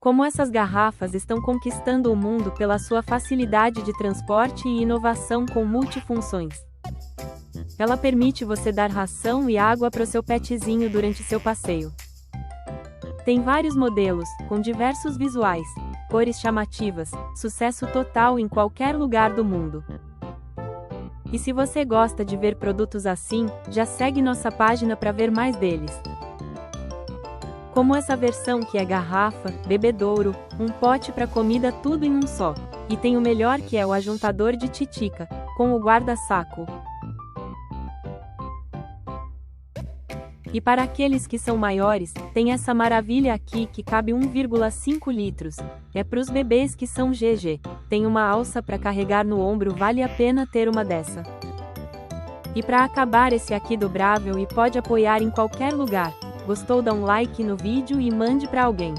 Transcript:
Como essas garrafas estão conquistando o mundo pela sua facilidade de transporte e inovação com multifunções. Ela permite você dar ração e água para o seu petzinho durante seu passeio. Tem vários modelos, com diversos visuais, cores chamativas, sucesso total em qualquer lugar do mundo. E se você gosta de ver produtos assim, já segue nossa página para ver mais deles. Como essa versão que é garrafa, bebedouro, um pote para comida, tudo em um só. E tem o melhor, que é o ajuntador de titica, com o guarda-saco. E para aqueles que são maiores, tem essa maravilha aqui que cabe 1,5 litros. É para os bebês que são GG. Tem uma alça para carregar no ombro, vale a pena ter uma dessa. E para acabar, esse aqui dobrável e pode apoiar em qualquer lugar. Gostou? Dá um like no vídeo e mande para alguém.